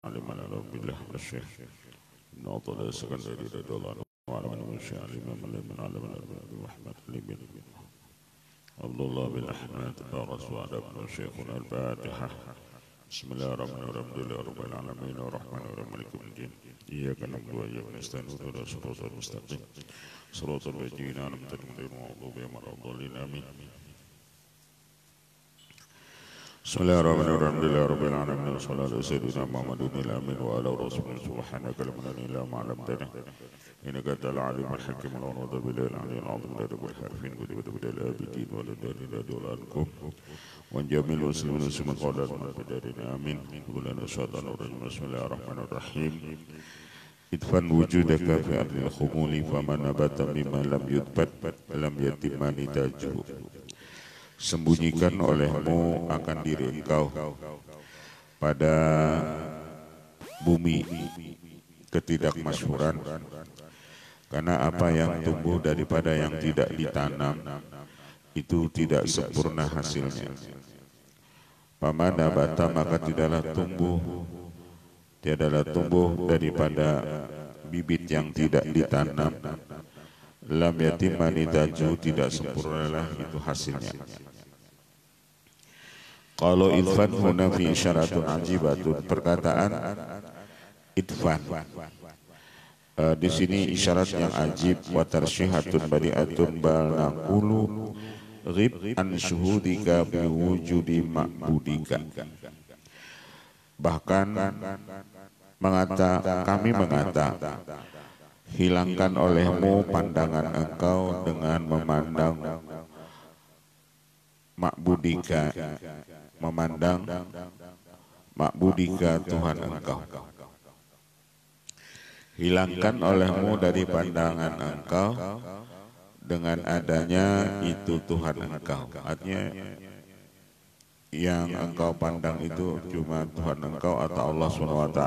علم على بالله من الشيخ ناطل السكندري رضي الله عنه وعلى من الشيخ الإمام من علم الرحمة بن عبد الله بن أحمد رسول بن شيخنا الفاتحة بسم الله الرحمن الرحيم الحمد لله رب العالمين الرحمن الرحيم مالك يوم الدين إياك نعبد وإياك نستعين اهدنا الصراط المستقيم صراط الذين أنعمت عليهم غير المغضوب عليهم ولا الضالين آمين بسم الله الرحمن الرحيم الحمد لله رب العالمين والصلاة على سيدنا محمد الأمين وعلى رسوله سبحانك لا علم لنا إلا ما علمتنا إنك أنت العليم الحكيم والعوض بالله العلي العظيم لا رب الحرفين وتبت الآبدين ولا دار رضي الله عنكم وجميع المسلمين والمسلمات قادات من بدارنا آمين ولنا الشيطان الرجيم بسم الله الرحمن الرحيم ادفن وجودك في أرض الخمول فما نبت مما لم يثبت لم يتم نتاجه. Sembunyikan olehmu akan diri engkau pada bumi ketidakmasyhuran, karena apa yang tumbuh daripada yang tidak ditanam itu tidak sempurna hasilnya. Pamana bata maka tiadalah tumbuh daripada bibit yang tidak ditanam. Lam yatimani taju tidak sempurnalah itu hasilnya. Kalau idfan huna fi isyaratun ajibatun, perkataan idfan di sini isyarat yang ajib, wa tarsyihatun badi'atun bal naqulu ghib an syuhudika bi wujudi ma'budika. Bahkan kami mengata hilangkan olehmu pandangan engkau dengan memandang ma'budika, memandang ma'budika Tuhan engkau. Hilangkan olehmu dari pandangan engkau dengan adanya itu Tuhan engkau. Artinya yang engkau pandang itu cuma Tuhan engkau atau Allah SWT.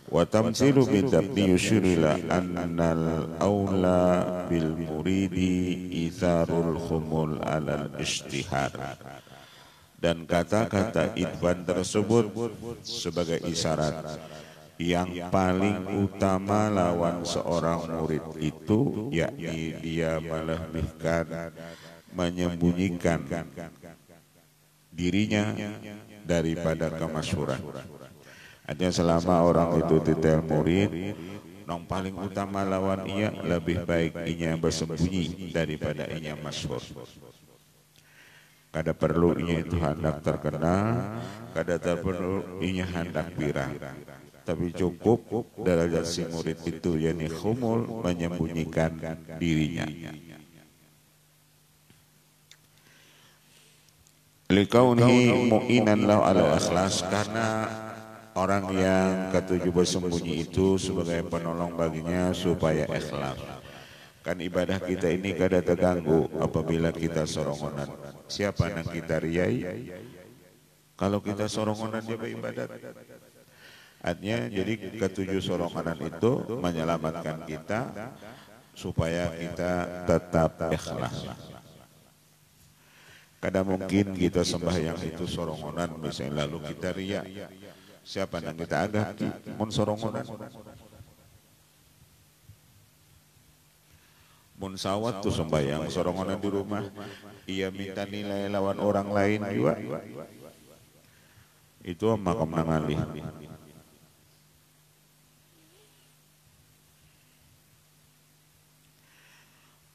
Wa tamtsilu bidabni yushiru ila annal awla bil muridi itharul khumul alal ishtihar. Dan kata-kata idfan tersebut sebagai isyarat yang paling utama lawan seorang murid itu, yakni dia melebihkan, menyembunyikan dirinya daripada kemasyhuran. Artinya selama orang itu titel murid, yang paling utama lawan ia lebih baik inya bersembunyi daripada inya masyhur. Kada perlu inya itu hendak terkenal, kada perlu inya hendak viral. Tapi cukup derajat si murid itu yakni khumul, menyembunyikan dirinya. Likaunihi mu'inan lahu ala ikhlas, karena orang yang ketujuh bersembunyi itu sebagai penolong baginya supaya ikhlas. Kan ibadah kita ini kada terganggu apabila kita sorongonan. Siapa yang kita riai? Kalau kita sorongonan dia beribadat. Artinya jadi ketujuh sorongonan itu menyelamatkan kita supaya kita tetap ikhlas. Kada mungkin kita sembahyang itu sorongonan misalnya lalu kita riya. Siapa yang kita agaki mun sorongonan? Mun sawat tuh sembahyang sorongonan di rumah, ia minta nilai lawan orang lain juga. Itu makam nangalih.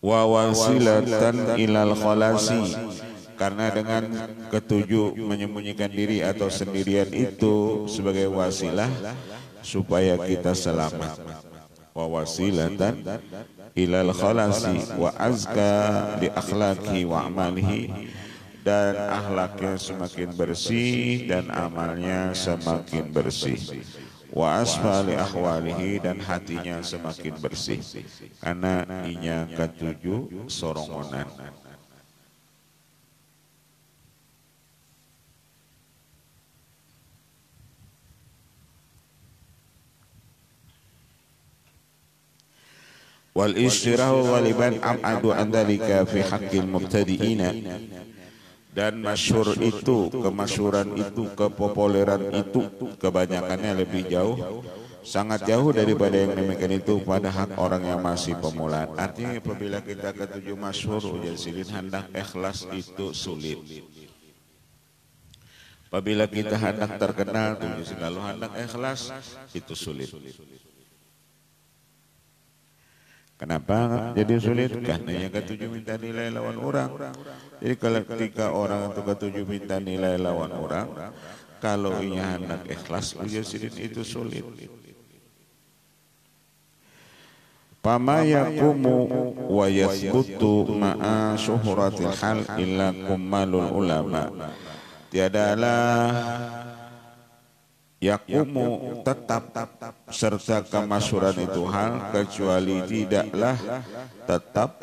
Wa wasilatan ilal khalasi, karena dengan ketujuh menyembunyikan diri atau sendirian itu sebagai wasilah supaya kita selamat. Wa wasilatan ilal khalasi wa azka li akhlaqi wa amalihi, dan akhlaknya semakin bersih dan amalnya semakin bersih. Wa asfali ahwalihi, dan hatinya semakin bersih karena inya ketujuh sorongonan. Wal istirahu waliban am'adu an dhalika fi haqqil mubtadi'ina, Dan masyhur itu, kemasyhuran itu, kepopuleran itu kebanyakannya lebih jauh, sangat jauh daripada yang demikian itu pada hak orang yang masih pemula. Artinya apabila kita ketujuh masyhur ujar silin hendak ikhlas itu sulit. Apabila kita hendak terkenal tujuh lalu hendak ikhlas itu sulit. Kenapa jadi sulit? Karena yang ketujuh minta nilai lawan orang. Jadi kalau ketika orang itu ketujuh minta nilai lawan orang, kalau ia hendak ikhlas ujar silin itu sulit. Fama yaqumu wa yathbutu ma'a syuhratil hal illa kummalul ulama. Tiadalah yaqumu tetap serta kemasyhuran itu hal kecuali tidaklah tetap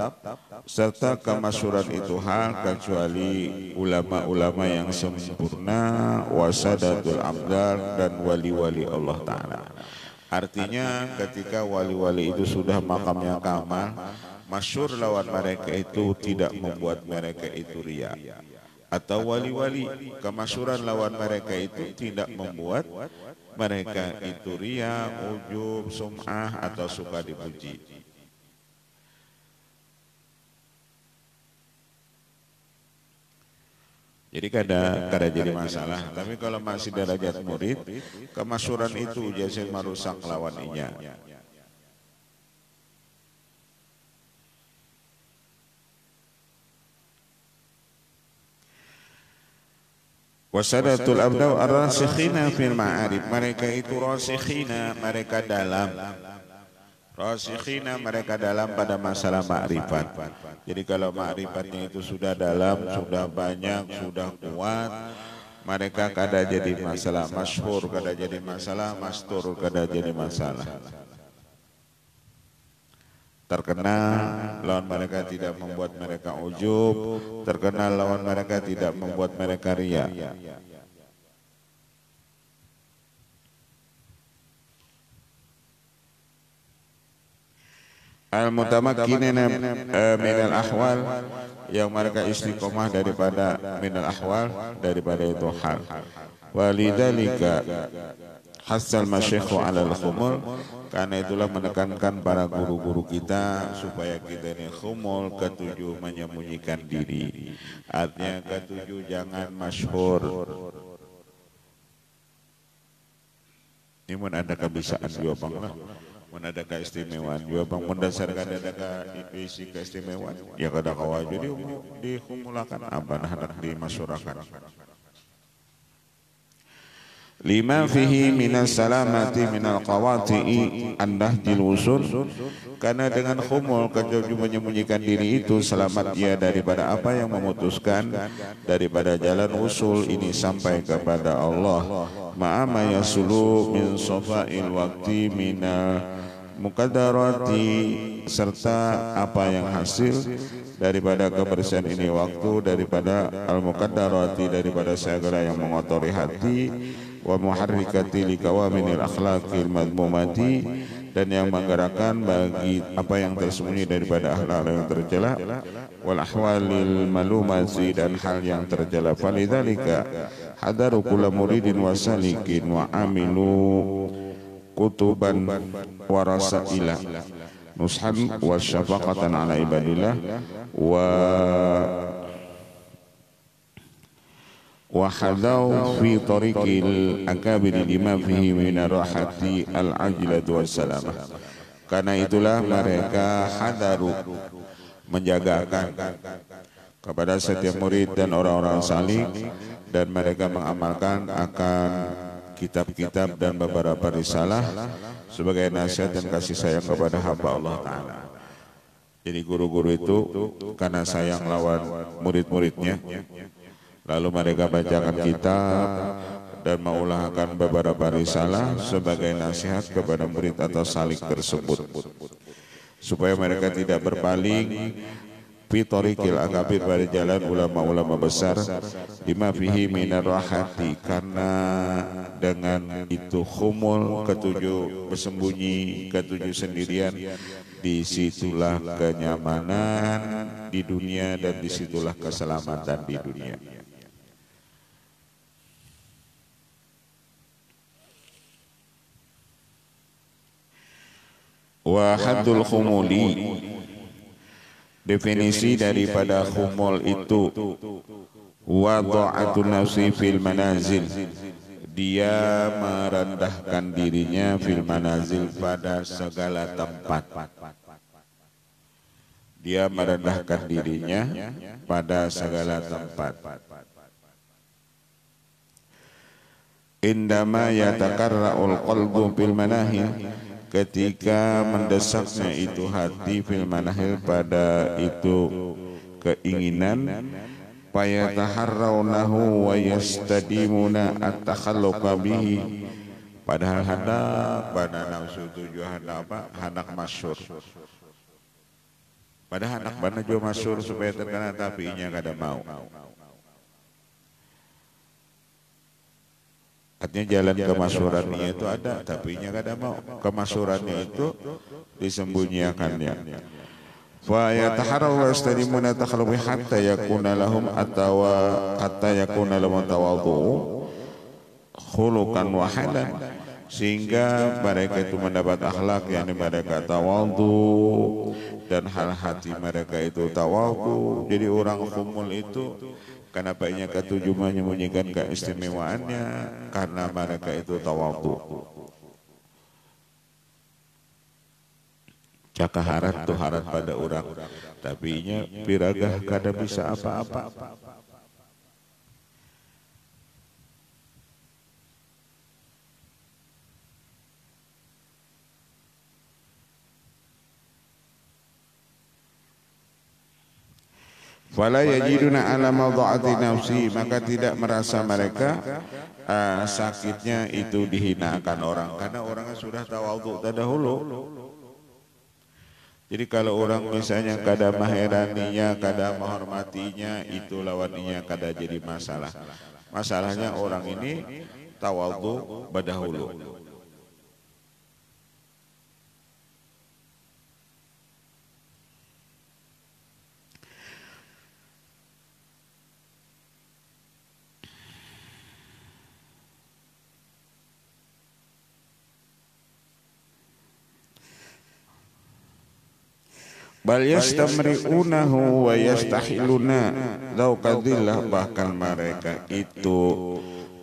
serta kemasyhuran itu hal kecuali ulama-ulama yang sempurna wasadatul abdal dan wali-wali Allah Ta'ala. Artinya ketika wali-wali itu sudah makamnya kamal, masyhur lawan mereka itu tidak membuat mereka itu riya. Atau wali-wali kemasyhuran lawan mereka itu tidak membuat mereka itu riya, ujub, sum'ah atau suka dipuji. Jadi kada jadi masalah. Tapi kalau masih derajat murid, kemasyhuran itu jasa merusak lawan inya. Wasadatul abdaw ar-rasikhina fil ma'arif. Mereka itu rasikhina, mereka dalam. Rasikhina mereka dalam pada masalah ma'rifat. Jadi kalau ma'rifatnya itu sudah dalam, sudah banyak, sudah kuat, mereka kada jadi masalah. Masyhur kada jadi masalah, mastur kada jadi masalah. Terkenal lawan mereka tidak membuat mereka ujub, terkenal lawan mereka tidak membuat mereka riya. Al-mutamakkinina minal ahwal, yang mereka istiqomah daripada minal ahwal, daripada itu hal. Walidzalika hasal masyayikh 'ala al-khumul, karena itulah menekankan para guru-guru kita supaya kita ini khumul, ketujuh menyembunyikan diri. Artinya ketujuh jangan masyhur. Ini mun ada kebiasaan juga bang lah, mun ada keistimewaan juga bang, mendasarkan ada isi keistimewaan, ya kada kawa jadi dikhumulakan apa hendak dimasyhurakan. Lima fihi minas salamati minal qawati'i an-nahjil usul, karena dengan khumul ketujuh menyembunyikan diri itu selamat dia daripada apa yang memutuskan daripada jalan usul ini sampai kepada Allah. Ma'ama yasulu min safa'il waqti minal muqaddarati, serta apa yang hasil daripada kebersihan ini waktu, daripada al-muqaddarati, daripada segala yang mengotori hati, wa muharrikati likawaminil akhlaqil madmumati, dan yang menggerakkan bagi apa yang tersembunyi daripada akhlak yang tercela, wal ahwalil malumati, dan hal yang tercela. Falidzalika hadaru kulla muridin wasalikin wa amilu kutuban wa rasaila nushan wa syafaqatan ala ibadillah wa hadau fi tariqil akabiri lima fihi min rahati al-ajlatu wassalamah. Karena itulah mereka hadaru, menjagakan kepada setiap murid dan orang-orang salih, dan mereka mengamalkan akan kitab-kitab dan beberapa risalah sebagai nasihat dan kasih sayang kepada hamba Allah Ta'ala. Jadi guru-guru itu karena sayang lawan murid-muridnya, lalu mereka bacakan kitab dan mengulahkan beberapa risalah sebagai nasihat kepada murid atau salik tersebut, supaya mereka tidak berpaling fi tariqil akabir, pada jalan ulama-ulama besar, lima fihi minar rahati, karena dengan itu khumul, ketujuh bersembunyi, ketujuh sendirian, disitulah kenyamanan di dunia dan disitulah keselamatan di dunia. Wa haddul khumuli, definisi daripada khumul itu, wada'atun nafsi fil manazil, dia merendahkan dirinya fil manazil, pada segala tempat. Dia merendahkan dirinya pada segala tempat. Indama yatakarra'ul qalbu fil manahil, ketika mendesaknya itu hati, fil manahil, pada itu keinginan, fayataharraunahu wa yastadimuna at-takhalluqa bihi, padahal hendak pada nafsu tujuh hendak masyhur, padahal hendak bana juga masyhur supaya terkenal, tapi inya kada mau. Artinya jalan kemasyhurannya itu ada, tapi nya kada mau. Kemasyhurannya itu disembunyikannya. Fa yataharraw wa yastadimuna takhallubi hatta yakuna lahum atawa hatta yakuna lahum tawadhu khuluqan wa halan, sehingga mereka itu mendapat akhlak, yakni mereka tawadhu, dan hal hati mereka itu tawadhu. Jadi orang khumul itu kenapa inya ketujuh menyembunyikan keistimewaannya, karena mereka itu tawadhu. Caka harat tuh harat pada orang, tapi inya piragah kada bisa apa-apa. Fala yajiduna ala madha'ati nafsi, maka tidak merasa mereka sakitnya itu dihinakan orang, karena orangnya sudah tawadhu terdahulu. Jadi kalau orang misalnya kada maheraninya, kada menghormatinya, itu lawannya kada jadi masalah. Masalahnya orang ini tawadhu badahulu. Bal yastamri'unahu wa yastahiluna dzauqadillah, bahkan mereka itu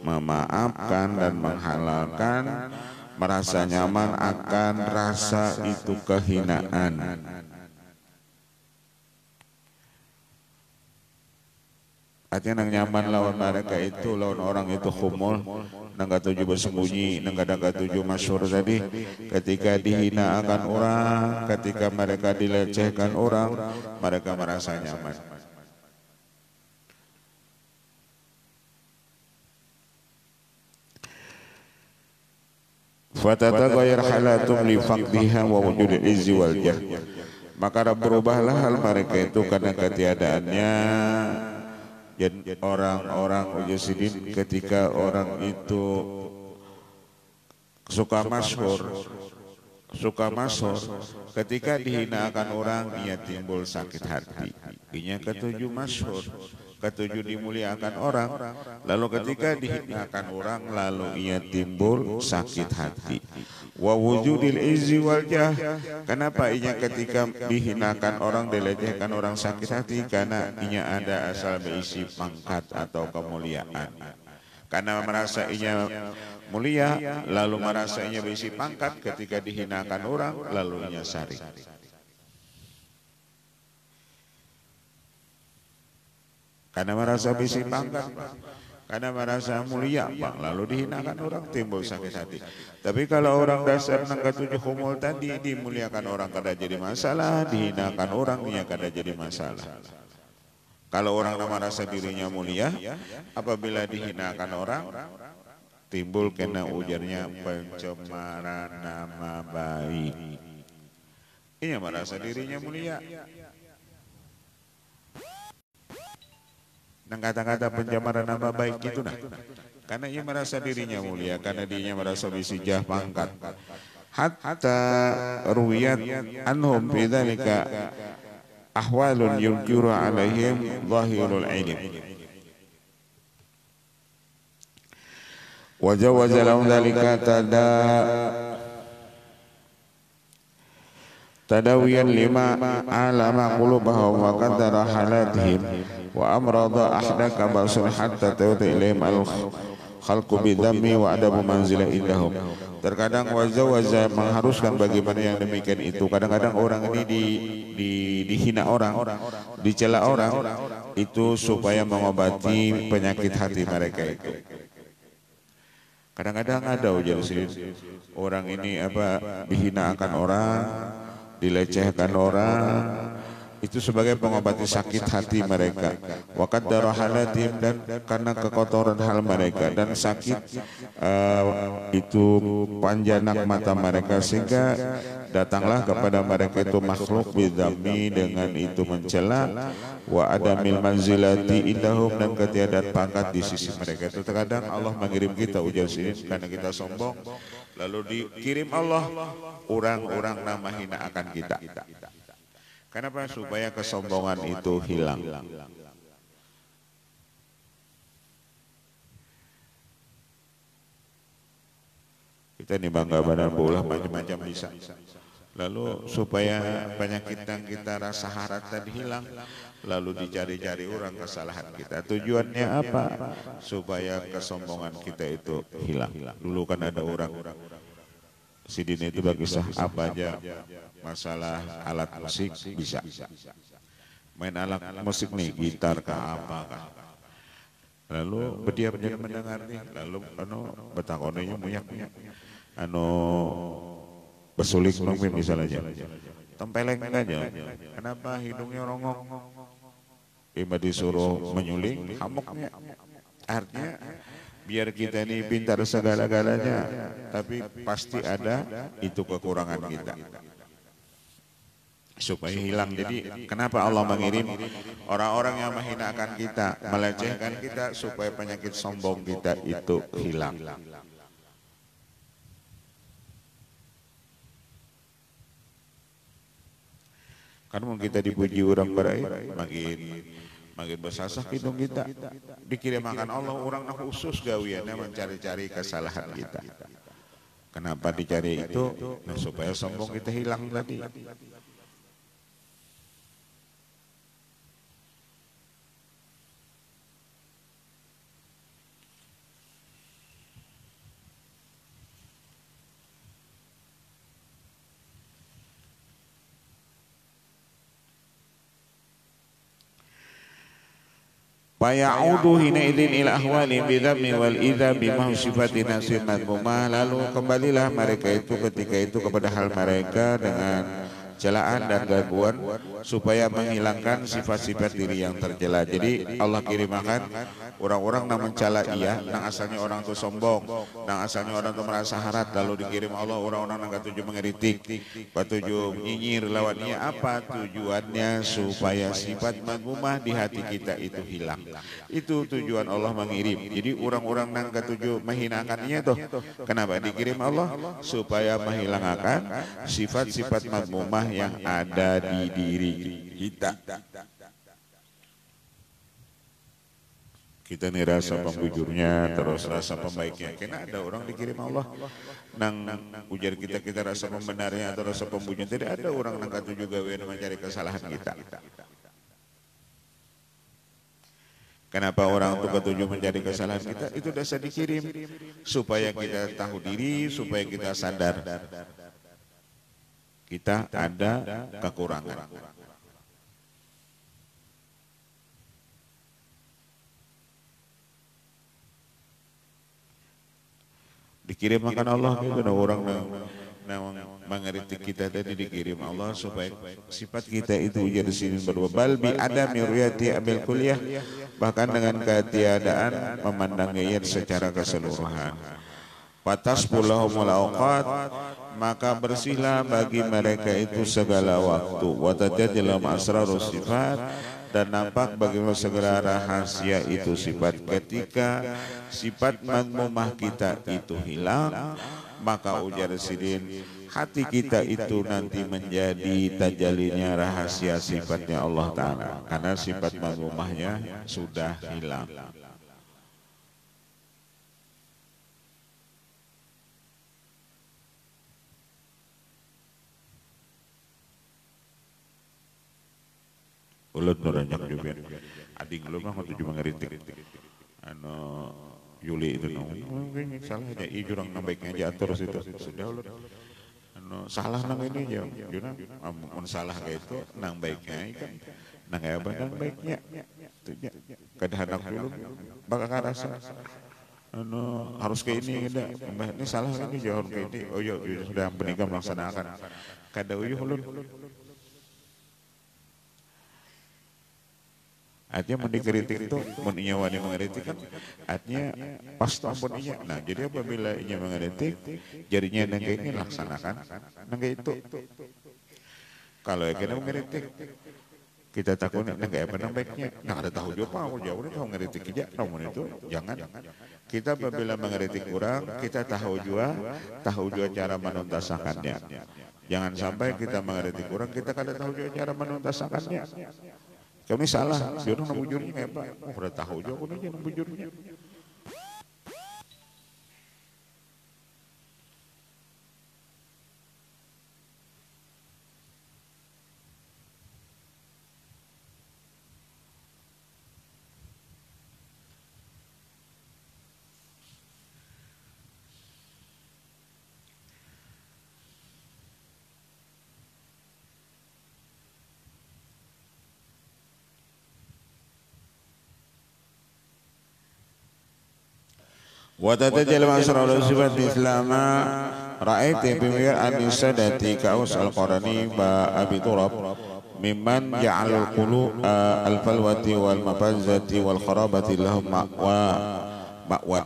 memaafkan dan menghalalkan, merasa nyaman akan rasa itu kehinaan. Artinya nang nyaman lawan mereka itu, lawan orang itu khumul, nang katuju bersembunyi, nang kadang katuju masyhur tadi, ketika dihina akan orang, ketika mereka dilecehkan orang, mereka merasa nyaman. Fatataghayyar halatum li faqdiha wa wujudil izzi wal jah, maka berubahlah hal mereka itu karena ketiadaannya. Dan orang-orang ujusidin, ketika orang itu suka masyhur, ketika dihina akan orang, ia timbul sakit hati. Inya ketujuh masyhur, ketujuh dimuliakan orang, lalu ketika dihinakan orang, lalu ia timbul sakit hati. Wa wujudil izzi wal jah, kenapa inya ketika dihinakan orang, dilecehkan orang sakit hati? Karena inya ada asal berisi pangkat atau kemuliaan. Karena merasa inya mulia, lalu merasa inya berisi pangkat, ketika dihinakan orang, lalu inya saring. Karena merasa berisi pangkat, karena merasa mulia, bang, lalu dihinakan orang, timbul sakit hati. Tapi kalau orang dasar nang ketujuh khumul tadi, dimuliakan orang kada jadi masalah, dihinakan orang ia kada jadi masalah. Kalau orang merasa dirinya mulia, apabila dihinakan orang, timbul kena ujarnya pencemaran nama baik. Ia merasa dirinya mulia. Nang kata-kata pencemaran nama baik itu nah. Karena ia merasa dirinya mulia, karena dirinya merasa bisijah pangkat. Hatta ruwiyat anhum bidzalika ahwalun yunkiru alaihim zahirul ilm. Wa jawaza lahum dzalika tadawiyan lima alama qulubahum wa qaddara halatihim wa amrada ahdaka basul hatta tawta ilaihim al-khalqu bidhammi wa adabu manzilah indahum. Terkadang waza mengharuskan bagaimana yang demikian itu. Kadang-kadang orang ini dihina orang, dicela orang, itu supaya mengobati penyakit hati mereka itu. Kadang-kadang ada ujar orang ini dihina akan orang, dilecehkan orang, itu sebagai pengobati sakit hati mereka. Wa qaddara halatim, dan karena kekotoran hal mereka dan sakit itu panjanak mata mereka, sehingga datanglah kepada mereka itu makhluk bidzammi, dengan itu mencela, wa adamil manzilati indahum, dan ketiadaan pangkat di sisi mereka. Itu terkadang Allah mengirim kita ujar sini karena kita sombong, lalu dikirim Allah orang-orang nama hina akan kita. Kenapa? Supaya kesombongan itu hilang. Kita ini bangga badan bola macam-macam bisa. Lalu supaya penyakit yang kita rasa harap tadi hilang, lalu dicari-cari orang kesalahan kita. Tujuannya apa? Supaya kesombongan kita itu hilang. Dulu kan ada orang Sidin itu bagi sah apa aja masalah alat musik bisa. Main alat musik nih, gitar kah apa kah. Lalu berdiam-diam mendengar nih, lalu betakonnya muyak besulik mungkin misalnya. Tempeleng aja. Kenapa hidungnya rongok? Ima disuruh menyuling hamuknya. Artinya biar kita ini pintar segala-galanya, tapi pasti ada itu kekurangan kita. Supaya hilang. Jadi kenapa Allah mengirim orang-orang yang menghinakan kita, melecehkan kita, supaya penyakit sombong kita itu hilang. Kan mungkin kita dipuji orang baik, makin bersasak hidung kita, dikirim akan Allah orang khusus gawiannya mencari-cari kesalahan kita. Kenapa dicari itu? Nah, supaya sombong kita hilang tadi. Faya'udu hina idin ila ahwali bidhammi wal idha bima sifati nasir madmumah. Lalu kembalilah mereka itu ketika itu kepada hal mereka dengan celaan dan gangguan, supaya menghilangkan sifat-sifat diri yang tercela. Jadi Allah kirimkan orang-orang yang mencela ia, yang asalnya orang itu sombong, yang asalnya orang itu merasa harat, lalu dikirim Allah orang-orang yang ketujuh mengeritik, ketujuh nyinyir lawannya. Apa tujuannya? Supaya sifat madmumah di hati kita itu hilang. Itu tujuan Allah mengirim. Jadi orang-orang yang ketujuh menghinakannya tuh, kenapa dikirim Allah? Supaya menghilangkan sifat-sifat madmumah yang ada di diri kita. Kita nih rasa pembujurnya, terus rasa pembaiknya. Karena ada orang dikirim Allah nang ujar kita rasa pembenarnya atau rasa pembujurnya. Tidak ada orang nang katu juga mencari kesalahan kita. Kenapa orang itu ketujuh mencari kesalahan kita? Itu dasar dikirim supaya kita tahu diri, supaya kita sadar kita ada kekurangan. Dikirimkan Allah itu orang mengeritik kita tadi, dikirim Allah supaya sifat kita itu jadi sini berdua. Balbi ada miruyati amil kuliah, bahkan dengan ketiadaan memandangnya secara keseluruhan. Patas pulahumul awqat, maka bersihlah bagi mereka itu segala waktu. Watajadilah asrarus sifat, dan nampak bagaimana segala rahasia itu sifat. Ketika sifat magmumah kita itu hilang, maka ujar Sidin, hati kita itu nanti menjadi tajalinya rahasia sifatnya Allah Ta'ala, karena sifat magmumahnya sudah hilang. Ulut noranyak juga. Ading lu mah tujuh mengeritik. Yuli itu salah aja. Jurang nambaiknya aja atur situ. Sudah ulut. Salah nang ini aja. Jurang mun salah kayak itu nang baiknya kan. Nang apa nang baiknya. Kada anak dulu bakal karasa. Harus kayak ini kada. Ini salah ini jauh kayak ini. Oh iya sudah penikah melaksanakan. Kada uyuh ulun. Artinya mendikritik itu, inya wani mengeritik kan, artinya pas ampun inya. Nah jadi apabila inya mengeritik, jadinya nengke ini laksanakan, nengke itu. Kalau kita mengeritik, kita takut nengke apa nang baiknya. Nah ada tahu juga apa, jauh ini tahu mengeritik aja, namun itu jangan. Kita apabila mengeritik kurang, kita tahu juga cara menuntaskannya. Jangan sampai kita mengeritik kurang, kita kada tahu juga cara menuntaskannya. Kami salah, dia orang bujurnya apa? Udah tahu juga aku nih bujurnya. وتتجلى أسرار صفات مثل ما رأيت بمير أن سادتي كأوس القرني وأبي تراب ممن جعل القلوب الفلوة والمفزة والخرابة لهم مأوى.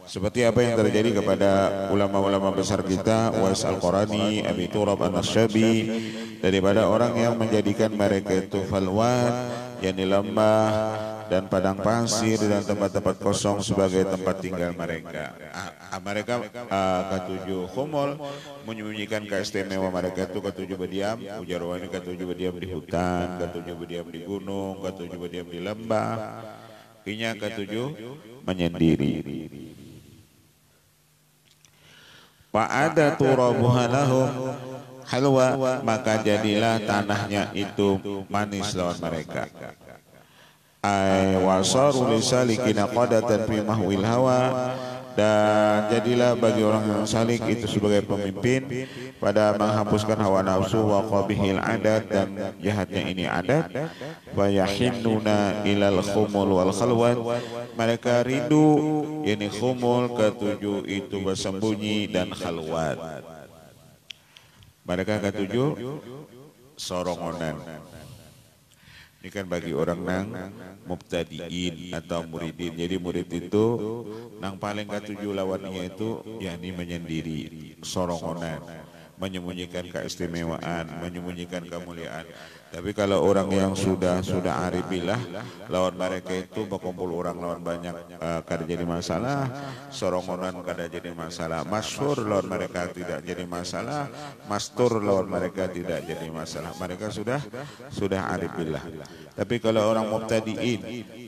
Seperti apa yang terjadi kepada ulama-ulama besar kita, Wais Al-Qarani, Abi Turab An-Nasyabi, daripada orang yang menjadikan mereka itu falwat, yakni lembah dan padang pasir dan tempat-tempat kosong sebagai tempat tinggal mereka. Mereka ketujuh khumul, menyembunyikan keistimewaan mereka itu ketujuh berdiam, ujar wani ketujuh berdiam di hutan, ketujuh berdiam di gunung, ketujuh berdiam di lembah, inya ketujuh menyendiri. Fa'ada turabuha lahum halwa, maka jadilah tanahnya itu manis lawan mereka. Ay wasaru lisalikina qadatan fi mahwil hawa, dan jadilah bagi orang yang salik itu sebagai pemimpin pada menghapuskan hawa nafsu wa qabihil adat, dan jahatnya ini adat. Wa yahinnuna ilal khumul wal khalwat, mereka rindu ini khumul ketujuh itu bersembunyi dan khalwat. Mereka ketujuh sorongonan. Ini kan bagi orang nang mubtadiin atau muridin. Jadi murid itu nang paling ketujuh lawannya itu yakni menyendiri, sorongonan, menyembunyikan keistimewaan, menyembunyikan kemuliaan. Tapi kalau orang yang sudah arifilah, lawan mereka itu berkumpul orang lawan banyak kada jadi masalah, sorongonan kada jadi masalah, masyhur lawan mereka tidak jadi masalah, mastur lawan mereka tidak jadi masalah. Mereka sudah arifilah. Tapi kalau orang mubtadiin,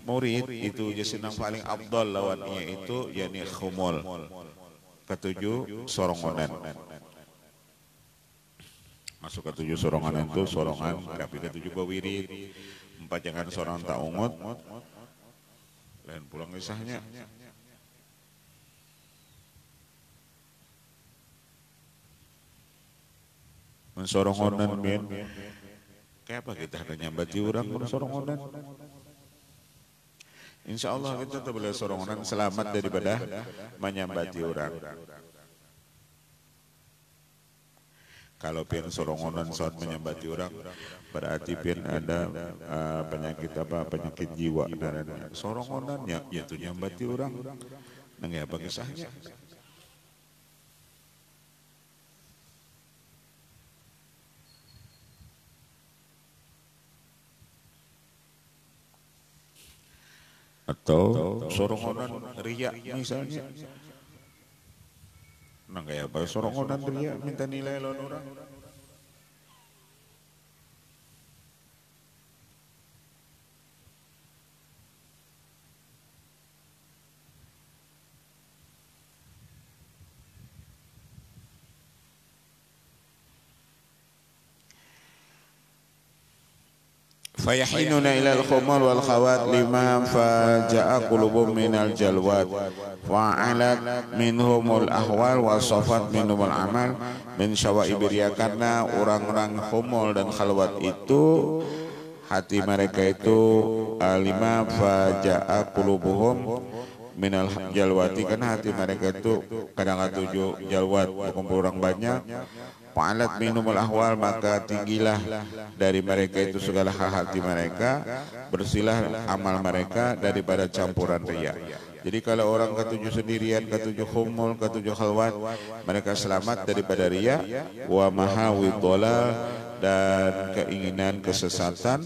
murid itu jenis yang paling abdal lawannya itu yakni khumul, ketujuh sorongonan. Masuk ketujuh sorongan itu sorongan, tapi ketujuh bawirid, empat jangan sorongan tak ungut, dan pulang kisahnya. Mensorongonan bin, kayak apa kita ada nyambati orang mensorongonan? Insya Allah kita boleh sorongonan selamat daripada menyambati orang. Kalau pian sorongonan saat menyambati orang, berarti pian ada penyakit penyakit jiwa dan sorongonannya yaitu nyambati orang. Nggak apa kisahnya? atau sorongan ria misalnya. Nah kayak apa sorongan ria minta nilai lawan orang. Fayahinuna ilal khumul wal khawat lima faja'a qulubum minal jalwat wa'alat minhumul ahwal wa safat minhumul amal min syawaibiriya, karena orang-orang khumul dan khalwat itu hati mereka itu lima faja'a qulubuhum minal jalwati, karena hati mereka itu kadang-kadang 7 jalwat, berkumpul orang banyak. Fa'alat minumul ahwal, maka tinggilah dari mereka itu segala hal hati mereka, bersihlah amal mereka daripada campuran riya. Jadi kalau orang ketujuh sendirian, ketujuh khumul, ketujuh khalwat, mereka selamat daripada riya wa mahawi dhalal, dan keinginan kesesatan,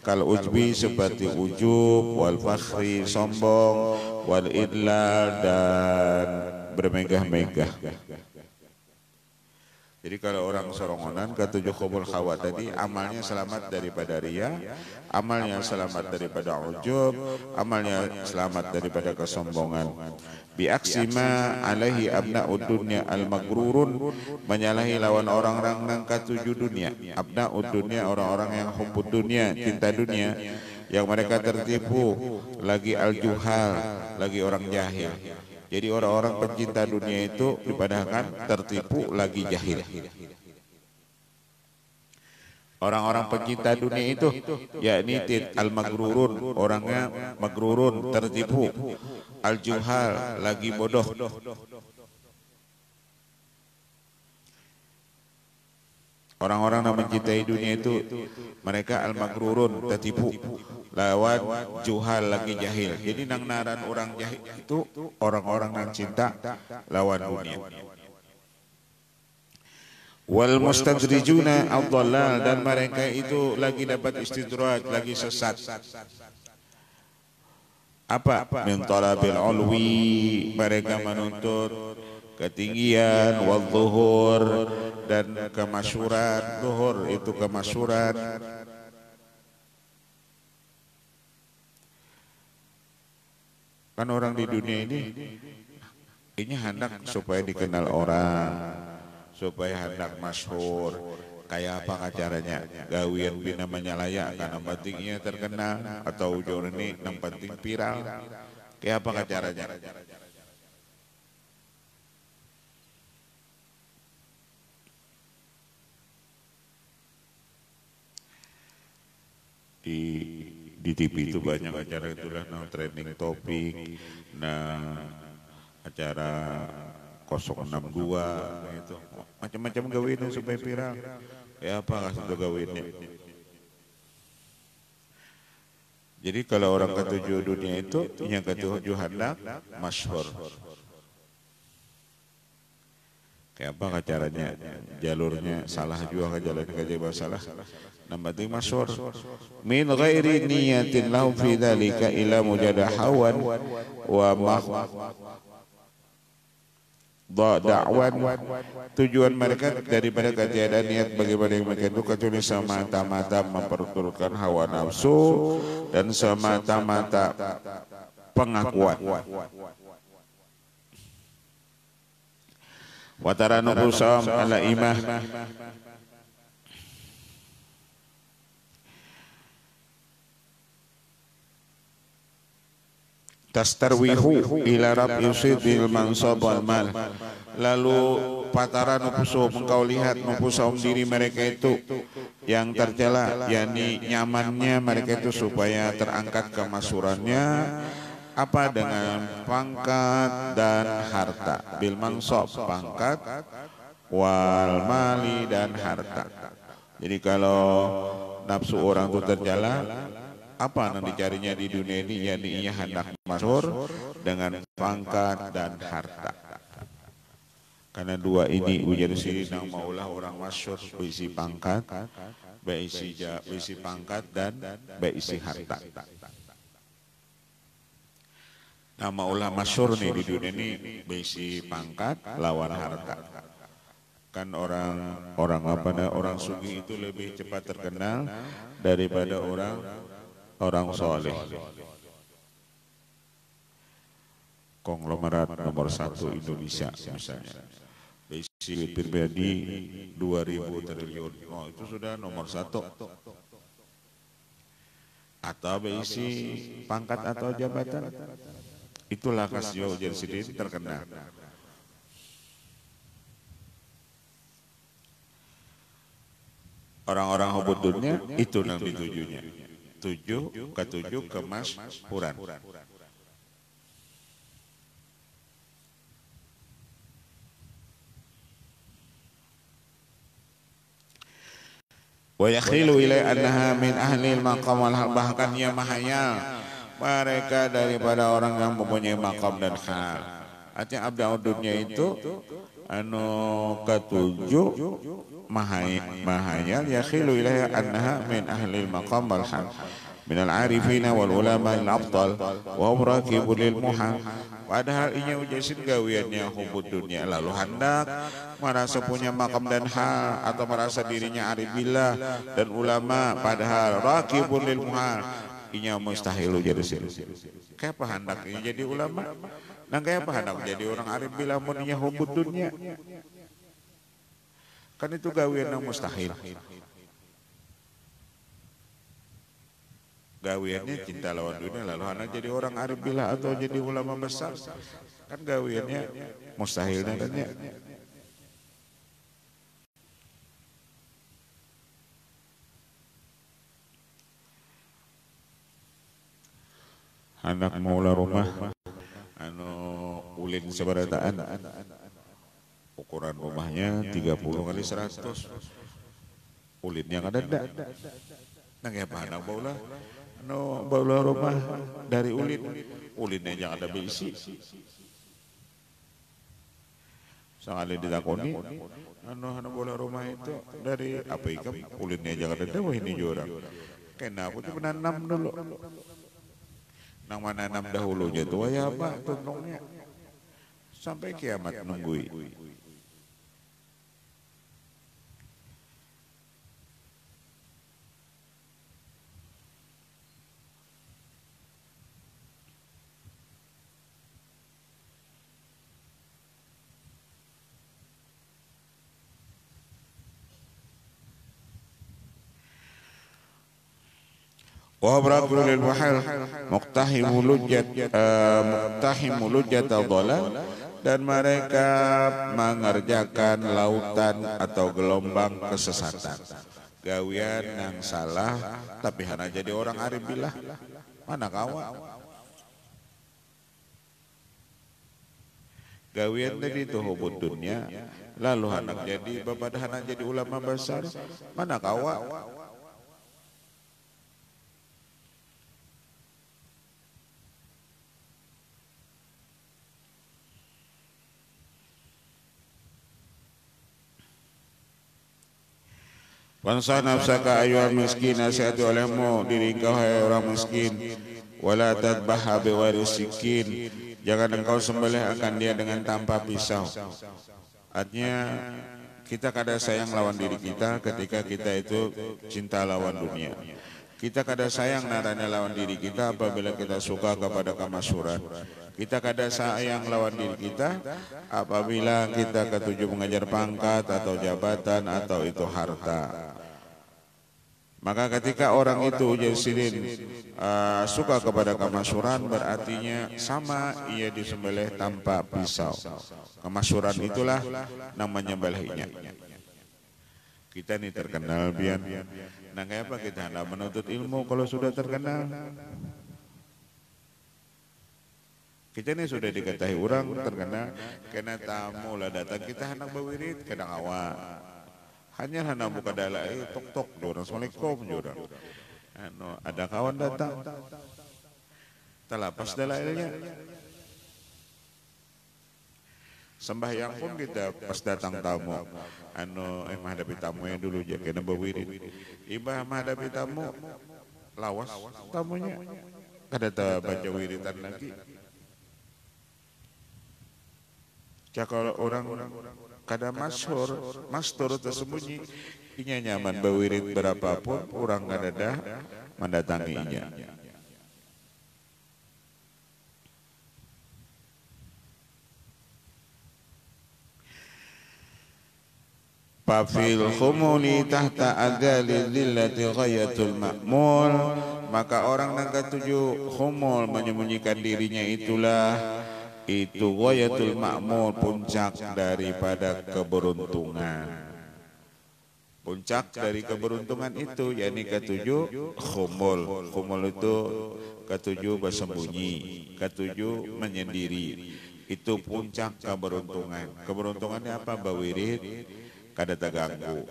kal ujbi seperti ujub, wal fakhri sombong, wal idlal dan bermegah-megah. Jadi kalau orang sorongonan ketujuh khumul khawat tadi amalnya selamat daripada riya, amalnya selamat daripada ujub, amalnya selamat daripada kesombongan. Bi aksima alaihi abna'ud dunya al-magrurun, menyalahi lawan orang-orang yang ketujuh dunia. Abna'ud dunya, orang-orang yang hubbud dunia, cinta dunia, yang mereka tertipu, lagi al-juhal, lagi orang jahil. Jadi orang-orang pencinta dunia itu dipadahkan tertipu lagi jahil. Orang-orang pencinta dunia itu yakni al-magrurun, orangnya magrurun, tertipu. Al-juhal, lagi bodoh. Orang-orang yang mencintai dunia itu mereka al-magrurun, tertipu. Lawan juhal, lagi jahil. Jadi nang naran orang jahil itu orang-orang yang cinta lawan dunia. Wal mustadrijuna ad-dhalal, dan mereka itu lagi dapat istidraj, lagi sesat. Apa? Min talabil ulwi, mereka menuntut ketinggian, wal zuhur, dan kemasyhuran. Zuhur itu kemasyhuran. Kan orang di dunia ini hendak supaya dikenal orang, supaya hendak masyhur. Kayak apa caranya? Gawian bina namanya layak, karena pentingnya terkenal, atau ujur ini yang penting viral. Kayak apa caranya? Di TV itu banyak acara itulah, nah trending topik, nah acara 062 itu macam-macam gawinnya supaya viral. Ya apa kasih itu gawinnya. Jadi kalau orang ketujuh dunia itu yang ketujuh hendak masyhur. Kayak apa caranya? Jalurnya salah juga, jalan ke salah. Namanya masyhur. Min ghairi niyatin lahum fi dzalika ila mujadahawan wa da'wan. Tujuan mereka daripada ketiadaan niat bagaimana yang mereka itu kecuali semata-mata memperturutkan hawa nafsu dan semata-mata pengakuan. Wa tara nufusahum ala imah, tastarwihu ila rab yusidil mansab wal mal. Lalu patara nufusahum, engkau lihat nufusahum, diri mereka itu yang tercela, yakni nyamannya mereka itu supaya terangkat kemasyhurannya apa, dengan pangkat dan harta. Bil mansab, pangkat, wal mali, dan harta. Jadi kalau nafsu orang itu tercela, apa yang dicarinya di dunia ini, yakni ia hendak masyhur dengan pangkat dan harta. Karena dua ini ujar siri nang maulah orang masyhur, berisi pangkat, berisi pangkat dan berisi harta. Nama ulama masyhur nih di dunia ini besi pangkat lawan harta. Kan orang apa namanya orang sugih itu lebih cepat terkenal daripada orang soleh. Konglomerat nomor 1 Indonesia misalnya. Besi pribadi 2000 triliun. Oh, itu sudah nomor 1. Atau besi pangkat atau jabatan. Itulah Kasio Jersidin terkenal. Orang-orang hubudunnya itu yang ditujunya. Ketujuh kemaspuran. Wa yakhilu ilai annaha min ahlil maqam wal hal, bahkan ia mahayal mereka daripada orang yang mempunyai maqam dan hal. Artinya abda dunia itu ketujuh mahayal yakhilu ilai annaha min ahlil maqam wal hal min al arifina wal ulama al abtal wa hum rakibul lil muhal. Padahal inya ujasin gawiannya hubud dunia, lalu hendak merasa punya makam dan hal atau merasa dirinya arif billah dan ulama, padahal rakibul lil muhal, inya mustahil jadi sini. Kayak apa hendak inya jadi ulama? Dan kayak apa hendak jadi orang arif billah mun inya hubud dunia? Kan itu gawian yang mustahil. Gawiannya cinta lawan dunia, lalu anak jadi orang arif billah atau jadi ulama besar, kan gawiannya mustahilnya kan ya. Anak maula rumah ulin sebarataan, ukuran rumahnya 30 kali 100, ulin yang ada ndak nang apa anak baula baula rumah dari ulinnya yang ada besi. Sekali ditakoni anak baula rumah itu dari apa ikam, ulinnya yang ada wah ini jorang. Kena aku tuh menanam dulu. Nang menanam dahulunya tuh ya apa tuntungnya sampai kiamat nunggui. Wa barakulil wahal muqtahimul lujjat dhalal, dan mereka mengerjakan lautan atau gelombang kesesatan. Gawian yang salah tapi hana jadi orang arif billah. Mana kawan? Gawian tadi itu hubud dunia, lalu anak jadi bapak hana jadi ulama besar. Mana kawan? Wansah nafsaka ayyuhal miskin, nasihati olehmu diri engkau hai orang miskin. Wala tadbaha biwari sikin, jangan engkau sembelih akan dia dengan tanpa pisau. Artinya kita kada sayang lawan diri kita ketika kita itu cinta lawan dunia. Kita kada sayang naranya lawan diri kita apabila kita suka kepada kamasyuran. Kita kada sayang lawan diri kita apabila kita ketujuh mengejar pangkat atau jabatan atau itu harta. Maka ketika orang itu Jersidin suka kepada kamasyuran, berartinya sama ia disembelih tanpa pisau. Kamasyuran itulah namanya menyembelihnya. Kita ini terkenal biar, nah kayak apa kita hendak menuntut ilmu kalau sudah terkenal? Kita ini sudah diketahui orang terkenal, kena tamu lah datang kita hendak berwirid kadang awak. Hanya hendak buka dalai tok tok dorang assalamualaikum jorang. Ada kawan datang, terlepas dalailnya. Sembahyang pun kita pas datang tamu, menghadapi tamu yang dulu aja kena berwirid. Ibah menghadapi tamu, lawas tamunya, kada baca wiridan lagi. kalau orang kada mastur tersembunyi, inya nyaman bawirit berapapun, orang kada dah mendatangi inya. Fafil khumuli tahta adali lillati ghayatul ma'mul, maka orang yang ketujuh khumul menyembunyikan dirinya itulah itu ghayatul ma'mul, puncak daripada keberuntungan. Puncak dari keberuntungan itu yakni ketujuh khumul. Khumul itu ketujuh bersembunyi, ketujuh menyendiri. Itu puncak keberuntungan. Keberuntungannya apa? Bawirit kada terganggu.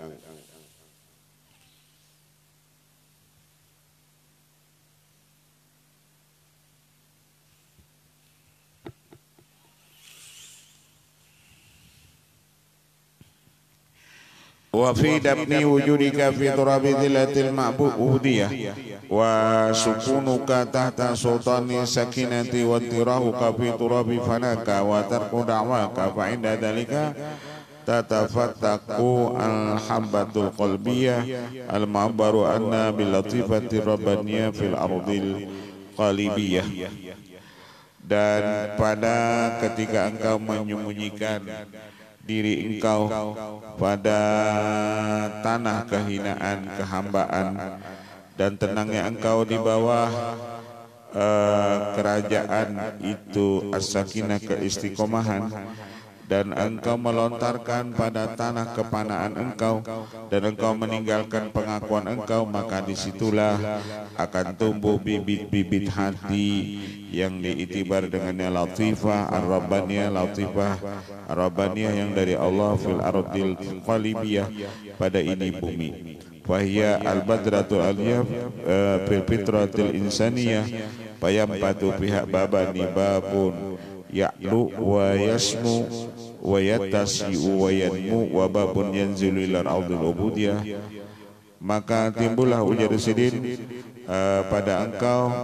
Wa fi dabni wujudika fi turabi dhillatil ma'budiyah wa sukunuka tahta sultani sakinati wa tirahuka fi turabi fanaka wa tarku da'waka fa inda dhalika tatafattaku al-habbatul qalbiyah al-ma'baru anna bil latifati rabbaniyah fil ardil qalibiyah. Dan pada ketika engkau menyembunyikan diri engkau pada tanah kehinaan, kehambaan, dan tenangnya engkau di bawah kerajaan itu as-sakinah, keistiqomahan, dan engkau melontarkan pada tanah kepanaan engkau dan engkau meninggalkan pengakuan engkau, maka disitulah akan tumbuh bibit-bibit hati yang diitibar dengannya latifah ar-rabbaniyah, latifah ar-rabbaniyah yang dari Allah fil ardil qalibiyah, pada ini bumi. Wahia al-badratul aliyah fil fitratil insaniyah payam patu pihak babani babun ya'lu wa yasmu wa yatasi'u wa yanmu wa babun yanzilu ila al-ardil ubudiyah. Maka timbullah ujar sidin pada engkau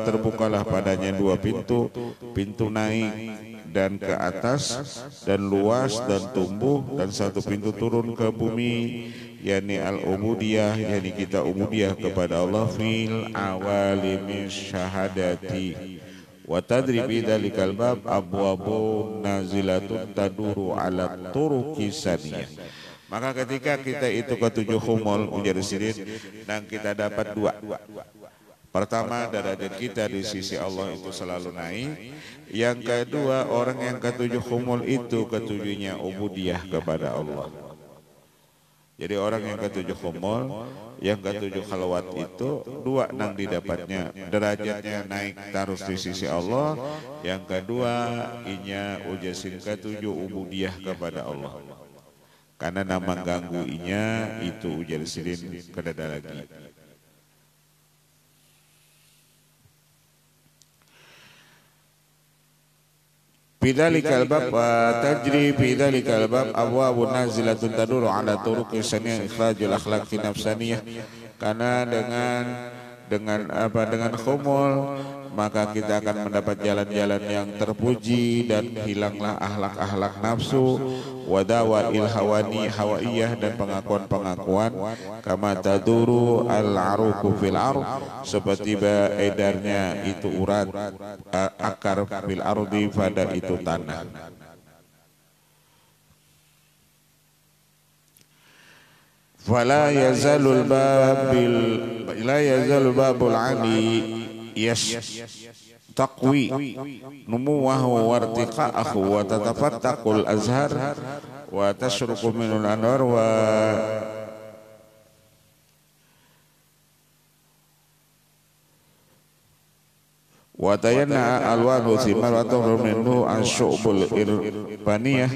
terbukalah padanya dua pintu, pintu naik dan ke atas dan luas dan tumbuh, dan satu pintu turun ke bumi, yakni al-ubudiyah, yakni kita ubudiyah kepada Allah fil awalimi syahadati. Wa tadri bi dzalikal bab abwabun nazilatun taduru ala turuqi saniyah. Maka ketika kita itu ketujuh khumul ujar sidin, dan kita dapat dua. Pertama, derajat kita di sisi Allah itu selalu naik. Yang kedua, orang yang ketujuh khumul itu ketujuhnya ubudiyah kepada Allah. Jadi orang yang ketujuh khumul, yang ketujuh khalwat itu dua nang didapatnya, derajatnya naik terus di sisi Allah. Yang kedua, inya ujasin ketujuh ubudiyah kepada Allah. Karena nama ganggu inya itu ujar sidin kedada lagi. Bidzalikal bab wa tajri bidzalikal bab abwabun nazilatun taduru ala turuqi saniyah ikhrajul akhlaq fi nafsaniyah. Karena dengan khumul maka kita akan mendapat jalan-jalan yang terpuji dan hilanglah akhlak-akhlak nafsu, wadawa ilhawani hawaiyah, dan pengakuan-pengakuan, kama taduru al-aruku fil ard, seperti edarnya itu urat akar fil ardi pada itu tanah. Fala yazalul babul ali taqwi numuwahu wartiqa'ahu wa tatafattaqul azhar wa tashruqu minul anwar wa tayanna alwanu thimar wa tuhru minhu an-syu'bul irbaniyah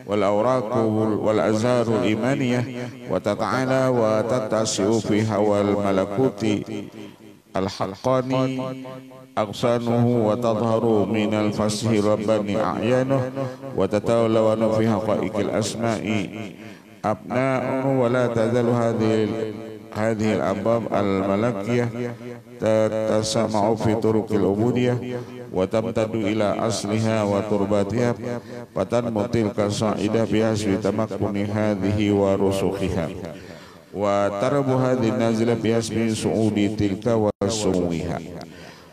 wal awraqu wal azharul imaniyah wa tata'ala wa tattasi'u fi hawal malakuti al-haqqani aqsanuhu wa tadharu minal fasihi rabbani a'yanuh wa tatawallawanu fi haqa'iqil asma'i abna'uhu wa la tazalu hadhihi al-abab al-malakiyah tasama'u fi turuqil ubudiyah wa tamtadu ila asliha wa turbatiha fatanmu tilka sa'idah bihasbi tamakkuni hadhihi wa rusukhiha wa tarbu hadhihi nazila bihasbi su'udi tilka wa sumuiha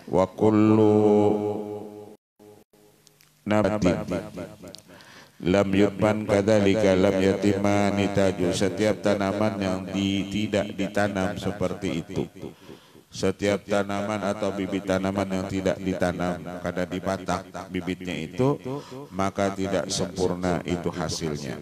wa kullu nabatin lam yutman kadzalika lam yatima nitaju. Setiap tanaman yang tidak ditanam seperti itu, setiap tanaman atau bibit tanaman yang tidak ditanam karena dipatak bibitnya itu, maka tidak sempurna itu hasilnya.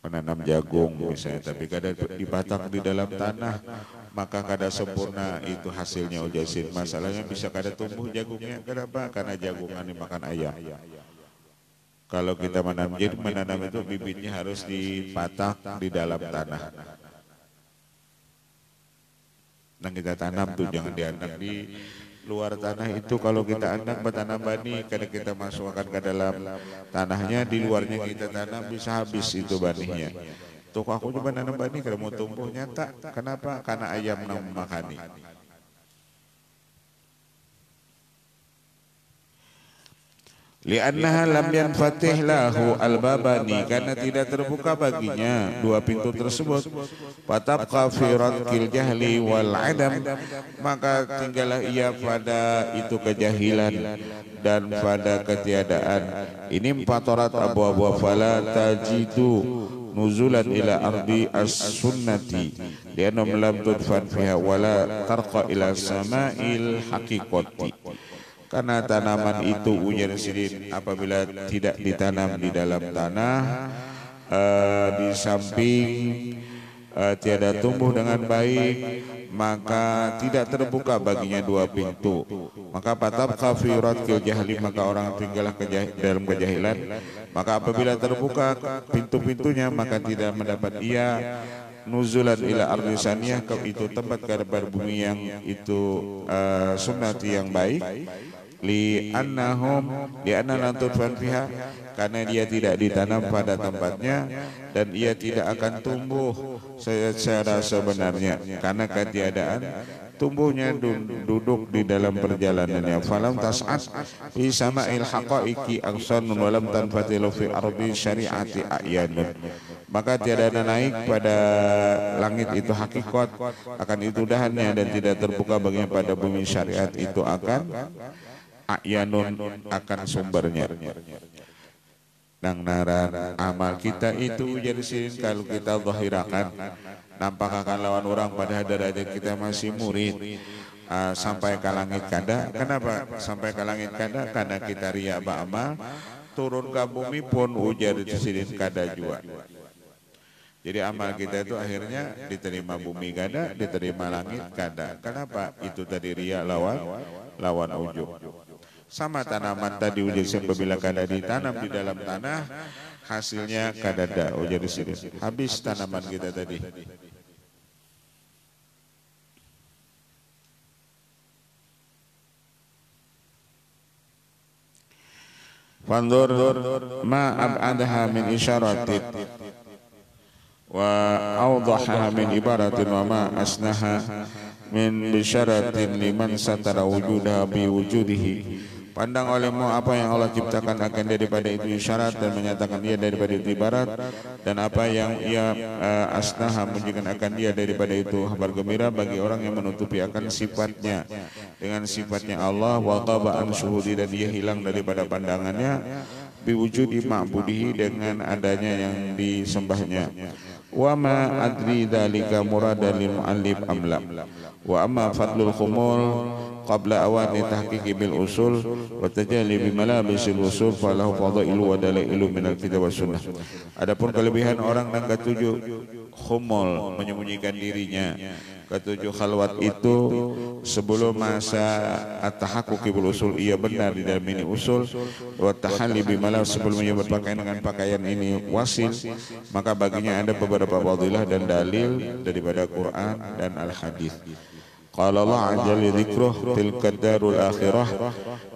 Menanam jagung misalnya, tapi kada dipatak di dalam tanah, maka kada sempurna itu hasilnya ujasin. Masalahnya bisa kada tumbuh jagungnya, kenapa? Karena jagungan dimakan ayam. Kalau kita menanam itu bibitnya harus dipatak di dalam tanah. Nah kita tanam tuh, jangan dianak di luar tanah itu. Kalau kita anak bertanam bani, kadang kita masukkan ke dalam tanahnya, di luarnya kita tanam, bisa habis itu banihnya. Tuh aku coba nanam bani kalau mau tumbuh nyata. Kenapa? Karena ayam yang memakani. Li'annaha lam yanfatih lahu al-babani, karena tidak terbuka baginya dua pintu tersebut. Fatabqa fi radkil jahli wal adam, maka tinggallah ia pada itu kejahilan dan pada ketiadaan. Ini fatarat abwa fala tajidu nuzulan ila ardi as-sunnati li'annahum lam tudfan fiha wala tarqa ila sama'il haqiqati. Karena tanaman itu ujar sidin apabila tidak ditanam di dalam tanah, di samping tiada tumbuh dengan baik, maka tidak terbuka baginya dua pintu. Maka fatabqa fi radkil jahli, maka orang tinggallah dalam kejahilan. Maka apabila terbuka pintu-pintunya, maka tidak mendapat ia nuzulan ila ardi saniyah, itu tempat kabar bumi yang itu sunnati yang baik. Li'anna tudfan fiha, karena dia tidak ditanam pada tempatnya dan ia tidak akan tumbuh secara sebenarnya karena ketiadaan tumbuhnya duduk di dalam perjalanannya. Falam tas'ad fi sama'il haqaiqi aksanun walam tanfatilu fi ardi syari'ati a'yanun, maka tiada naik pada langit itu hakikat, akan itu dahannya, dan tidak terbuka baginya pada bumi syariat itu akan a'yanun, akan sumbernya. Nang naran amal kita itu jadi sin, kalau kita zahirakan nampak akan lawan orang pada derajat kita masih murid, sampai ke langit kada. Kenapa sampai ke langit kada? Karena kita riya ba'amal, turun ke bumi pun ujar sidin kada juga. Jadi amal kita itu akhirnya diterima bumi kada, diterima langit kada. Kenapa? Itu tadi riya lawan ujub. Sama tanaman tadi ujar apabila kada ditanam di dalam tanah, hasilnya kada ada ujar sidin. Habis tanaman kita tadi. Fanzur ma ab'adaha min isyaratin wa awdahaha min ibaratin wa ma asnaha min bisyaratin liman satara wujudaha bi wujudihi. Pandang olehmu apa yang Allah ciptakan akan daripada itu isyarat dan menyatakan dia daripada itu ibarat, dan apa yang ia asnaha menunjukkan akan dia daripada itu kabar gembira bagi orang yang menutupi akan sifatnya dengan sifatnya Allah, wa qaba an syuhudi, dan dia hilang daripada pandangannya, biwujudi ma'budihi, dengan adanya yang disembahnya. Wa ma adri dzalika muradan lil muallif amla, wa amma fadlul khumul qabla awani tahqiqi bil usul wa tajalli bi malabisil usul falahu fadailu wa dalailu minal kitab was sunnah. Adapun kelebihan orang yang ketujuh khumul, menyembunyikan dirinya, ketujuh khalwat itu sebelum masa at-tahaqquqi bil usul, ia benar di dalam ini usul, wa tahalli bi malab, sebelum ia berpakaian dengan pakaian ini wasil, maka baginya ada beberapa fadilah dan dalil daripada Quran dan al-hadis. Qala Allah azza wa dzikruh tilka darul akhirah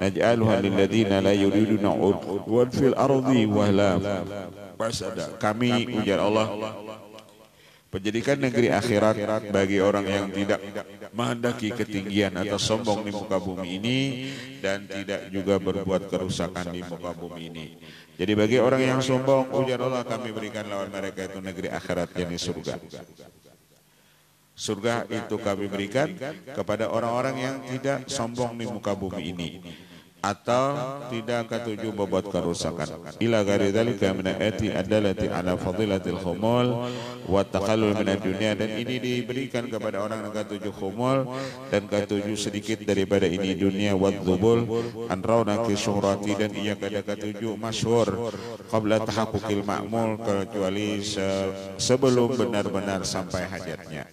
naj'aluha lil ladzina la yuriduna 'udwan fil ardi wa la fasada. Kami ujar Allah Penjadikan negeri akhirat bagi orang yang tidak menghendaki ketinggian atau sombong di muka bumi ini dan tidak juga berbuat kerusakan di muka bumi ini. Jadi bagi orang yang sombong, ujar Allah, kami berikan lawan mereka itu negeri akhirat, yakni surga. Surga itu kami berikan kepada orang-orang yang tidak sombong di muka bumi ini atau tidak ketujuh berbuat kerusakan. Ila ghairi dzalika min ayati adallati ala fadilatil khumul wa taqallul min dunya, dan ini diberikan kepada orang yang ketujuh khumul dan ketujuh sedikit daripada ini dunia, wa dzubul an raunaqi syuhrati, dan ia ketujuh masyhur qabla tahaqquqil ma'mul, kecuali sebelum benar-benar sampai hajatnya.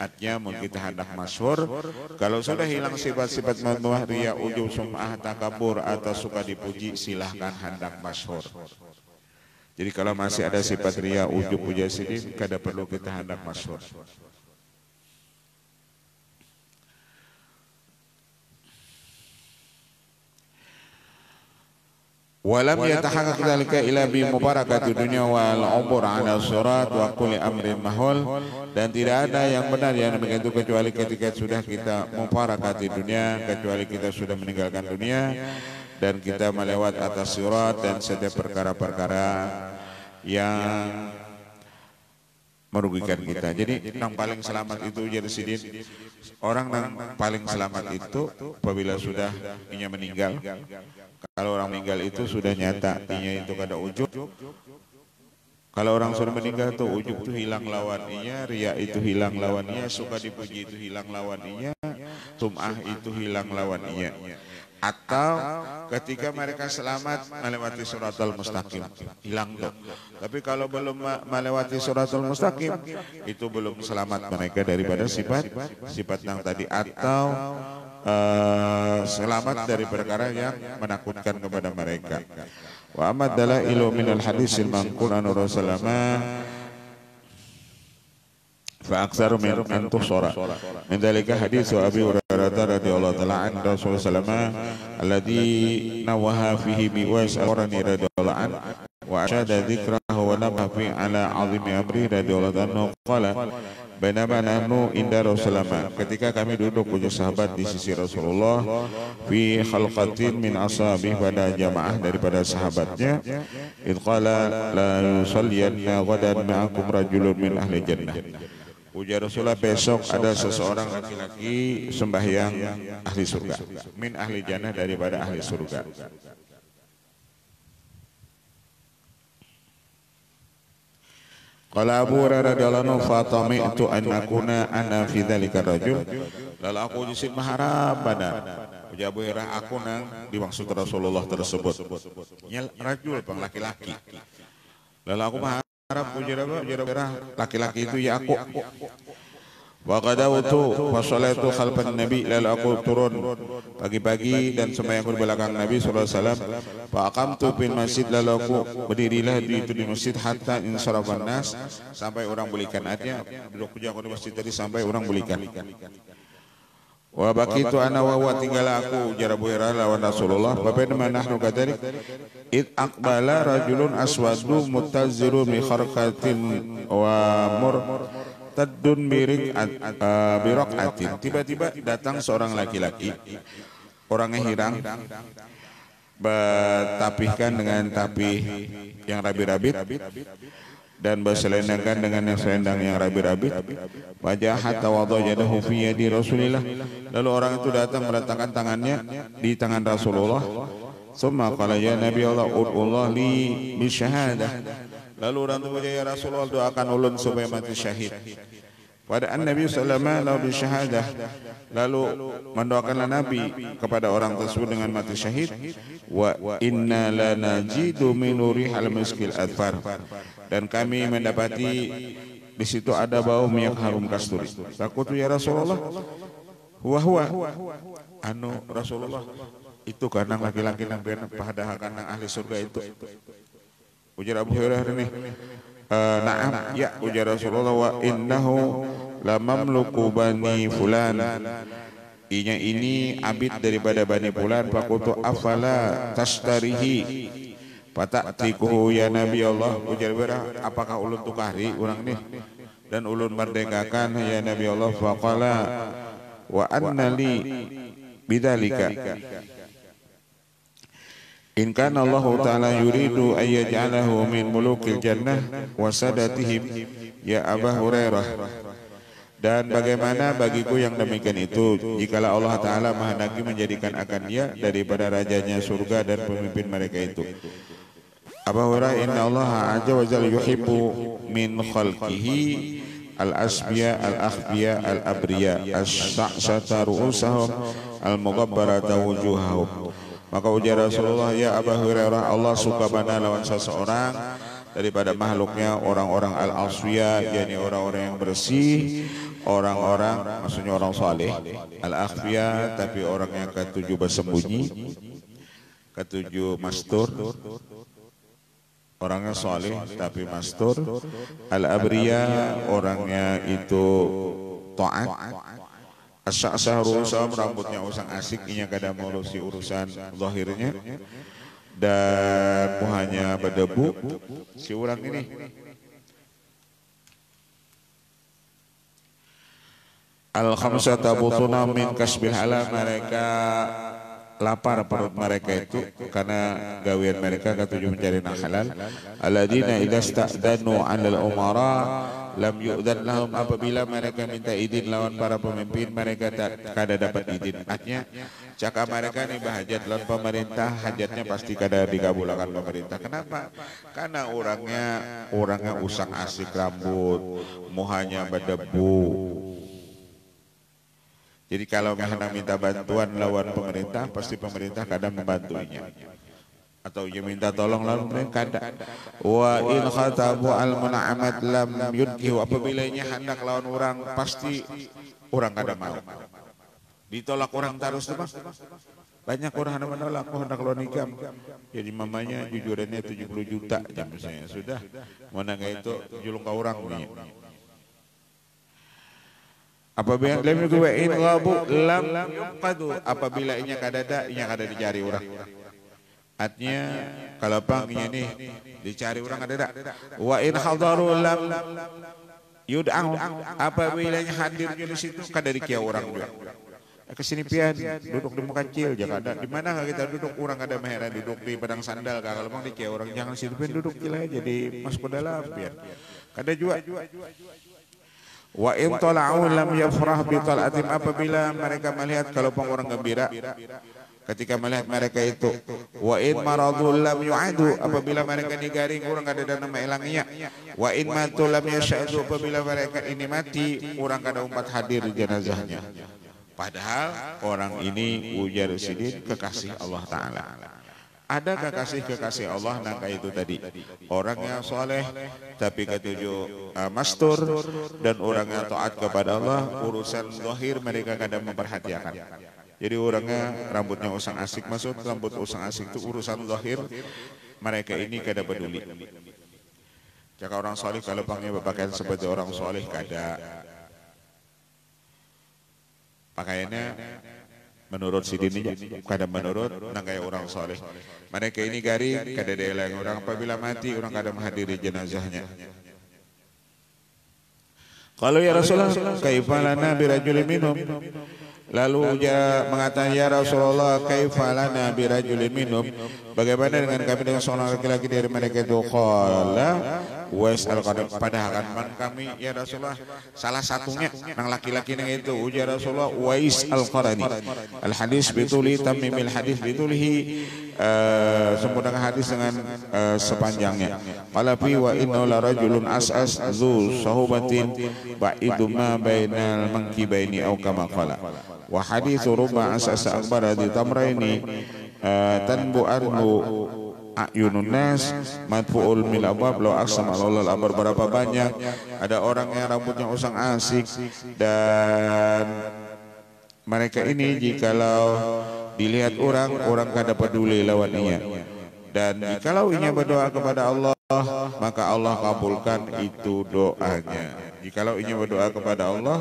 Artinya mun kita hendak masyhur, kalau sudah hilang sifat-sifat madmuah, riya, ujub, sum'ah, takabur atau suka dipuji, silahkan hendak masyhur. Jadi kalau masih ada sifat riya, ujub, puja sidin, kada perlu kita hendak masyhur. Walam yatahaqqaq dzalika illa bi mubarakati dunya wal umur ala surat wa kulli amrin mahul, dan tidak ada yang benar yang begitu kecuali ketika sudah kita mubarakati dunia, kecuali kita sudah meninggalkan dunia dan kita melewat atas surat dan setiap perkara-perkara yang merugikan kita. Jadi yang paling selamat itu jadi sidin, orang yang paling selamat itu apabila sudah inya meninggal. Kalau orang meninggal itu sudah nyata, inya itu kada ujub. Kalau orang sudah meninggal tuh ujub itu hilang lawan inya, riya itu hilang lawan inya, suka dipuji itu hilang lawan inya, sum'ah itu hilang lawan inya. Atau ketika mereka selamat melewati suratul mustaqim, hilang tuh. Tapi kalau belum melewati suratul mustaqim, itu belum selamat mereka daripada sifat yang tadi, atau selamat dari perkara yang menakutkan kepada mereka. Wa amad dalailu minal hadisil manqul an Rasulullah fa aktsaru min an tuhsara min dzalika hadits Abi Hurairah radhiyallahu ta'ala an Rasulullah sallallahu alladhi nawaha fihi bi wasarani radhiyallahu an wa ashada dzikrahu wa nabaha ala azimi amri radhiyallahu anhu qala bainama nahnu inda Rasulullah, ketika kami duduk punya sahabat di sisi Rasulullah, fi khalqatin min ashabih, pada jamaah daripada sahabatnya, id qala la yusalliyanna ghadan ma'akum rajulun min ahli jannah. Ujar Rasulullah, besok ada seseorang laki-laki sembahyang ahli surga, min ahli jannah, daripada ahli surga. Qala Abu Hurairah radhiyallahu anhu, fatami'tu an akuna ana fi dzalika rajul, lalu aku jisim mengharap benar. Ujar Abu Hurairah, aku nang dimaksud Rasulullah tersebut nya rajul, bang laki-laki. Lalu aku mengharap, ujar Abu Hurairah, laki-laki itu ya aku. Wa qadawtu fa sholatu khalfan nabi, lalu aku turun pagi-pagi dan sembahyang di belakang Nabi sallallahu alaihi wasallam. Fa aqamtu fil masjid, lalu aku berdirilah di masjid hatta insarafan nas, sampai orang belikan. Artinya duduk aku di masjid tadi sampai orang belikan. Wa baqitu ana wa huwa, tinggal aku, ujar Abu Hurairah lawan Rasulullah. Fa bainama nahnu kadzalik id aqbala rajulun aswadu muttazzirun bi kharqatin wa tadun biraqatin. Tiba-tiba datang seorang laki-laki, orangnya hirang, bertapihkan dengan tapih yang rabi-rabit dan berselendangkan dengan yang selendang yang rabi-rabit. Wajah hatta wadajadahu fi yadi Rasulillah, lalu orang itu datang meletakkan tangannya di tangan Rasulullah. Summa qala ya Nabi Allah, ud'ullah li bisyahadah. Lalu orang itu ya Rasulullah, doakan ulun supaya mati syahid. Pada Nabi sallallahu alaihi wasallam bisyahadah, lalu mendoakanlah Nabi kepada orang tersebut dengan mati syahid. Wa inna lanajidu min rihal miskil adfar, dan kami mendapati di situ ada bau minyak harum kasturi. Takut ya Rasulullah, huwa anu Rasulullah, itu karena laki-laki yang pada karena ahli surga itu. Ujar Abu Hurairah ini, na'am ya, ujar Rasulullah, wa innahu lamamluku bani fulan, inya ini abid daripada bani fulan. Fakultu afala tashtarihi fata'tikuhu ya Nabi Allah. Ujar Hurairah, apakah ulun tukari orang ini, dan ulun merdekakan ya Nabi Allah. Faqala wa anna li bidzalika in kana Allah taala yuridu ay yaj'alahu min mulukil jannah wa sadatihim ya Aba Hurairah. Dan bagaimana bagiku yang demikian itu jikalau Allah taala menghendaki menjadikan akan dia daripada rajanya surga dan pemimpin mereka itu. Abu Hurairah, inna Allah azza wa jalla yuhibbu min khalqihi al-asbiya al-akhbiya al-abriya as-sa'sata ru'usahum al-mughabbarata wujuhahum. Maka ujar Rasulullah, ya Abu Hurairah, Allah suka mana lawan seseorang daripada makhluknya orang-orang al-aswiya, yakni orang-orang yang bersih, orang-orang maksudnya orang saleh, al-akhbiya tapi orang yang ketujuh bersembunyi, ketujuh mastur, orangnya saleh tapi mastur, al-abriya orangnya itu taat, as-sa'sahru rambutnya usang asik, inya kada ngurusi urusan zahirnya dan muhanya berdebu. Si orang ini al-khamsata butuna min kasbil halal, mereka lapar perut mereka itu karena gawean mereka ketujuh mencari yang halal. Alladzina idza sta'danu 'alal umara lam yu'dzan lahum, apabila mereka minta izin lawan para pemimpin mereka tak kada dapat izin. Artinya cakap mereka nih bahajat lawan pemerintah, hajatnya pasti kada dikabulkan pemerintah. Kenapa? Karena orangnya usang asik rambut, muhanya berdebu. Jadi kalau hendak minta bantuan lawan pemerintah, pasti pemerintah kadang membantunya. Atau dia minta tolong lawan pemerintah kada. Wa in khatabu al muna'amat lam yudhiu, apabila nya hendak lawan orang pasti orang kada mau. Ditolak orang terus tuh Bang. Banyak orang hendak menolak, hendak lawan nikam. Jadi mamanya jujurannya 70 juta jam misalnya. Sudah, mana enggak itu julung ke orang nih. Apabila lam yuqin ghabu lam yuqadu, apabila inya kadada inya kada dicari orang. Artinya kalau pangnya nih dicari orang ada. Wa in hadaru lam yud'au, apabila inya hadir di situ kada dikia orang juga. Kesini pian duduk di muka kecil jangan ada. Di mana kita duduk orang kada meheran duduk di padang sandal, kalau bang dikia orang jangan situ pian duduk gila jadi masuk ke dalam pian. Kada juga. Wa in tala'u lam yafrah bi tal'atim, apabila mereka melihat kalau orang gembira ketika melihat mereka itu. Wa in maradu lam yu'adu, apabila mereka digaring orang kada ada nama elangnya. Wa in matu lam yashadu, apabila mereka ini mati orang kada umpat hadir di jenazahnya. Padahal orang ini ujar sidin kekasih Allah Ta'ala. Ada kekasih-kekasih Allah nangka itu tadi. Orangnya soleh tapi ketujuh mastur, dan orangnya taat kepada Allah, urusan zahir mereka kadang memperhatikan. Jadi orangnya rambutnya usang asik, maksud rambut usang asik itu urusan zahir mereka ini kada peduli. Jika orang soleh kalau panggil berpakaian seperti orang soleh kada. Pakaiannya menurut sidin ini kada menurut nang kayak orang soleh. Mereka ini garing kada delang orang, apabila mati orang kada menghadiri jenazahnya. Kalau ya Rasulullah kaifa lana birajulin minhum, lalu dia mengatakan ya Rasulullah kaifa lana birajulin minhum, bagaimana dengan kami dengan seorang laki-laki dari mereka itu? Qala wais al-qadam, padahal kan kami ya Rasulullah salah satunya nang laki-laki nang itu ujar Rasulullah Wais al-Qarani. Al-hadis bituli tamimil hadis bitulihi, sempurna hadis dengan sepanjangnya. Qala fi wa inna la rajulun as'as zu sahubatin ba'idu ma bainal mankibaini aw kama qala. Wa haditsu ruba as'as akbar di tamraini tanbu arhu ayunun nas madfu'ul mil abab lo aksam alal amr, berapa banyak ada orang yang rambutnya usang asik dan mereka ini jikalau dilihat orang kada peduli lawannya, dan jikalau inya berdoa kepada Allah maka Allah kabulkan itu doanya. Jikalau inya berdoa kepada Allah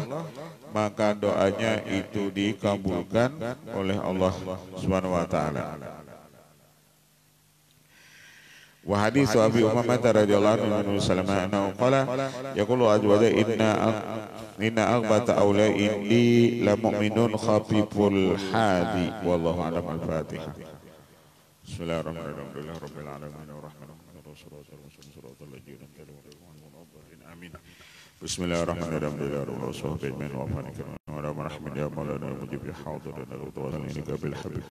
maka doanya itu dikabulkan oleh Allah Subhanahu wa taala. وحديث أبي أمامة رضي الله عنه وسلم أنه قال يقول أجود إن أغبة أولئك إني لمؤمن خفيف الحادي والله أعلم. الفاتحة. بسم الله الرحمن الرحيم الحمد لله رب العالمين الرحمن الرحيم والصلاة والسلام على الذين أنعمت عليهم آمين. بسم الله الرحمن الرحيم الحمد لله رب العالمين وعلى مرحبا يا مولانا مجيب حاضرنا بالحبيب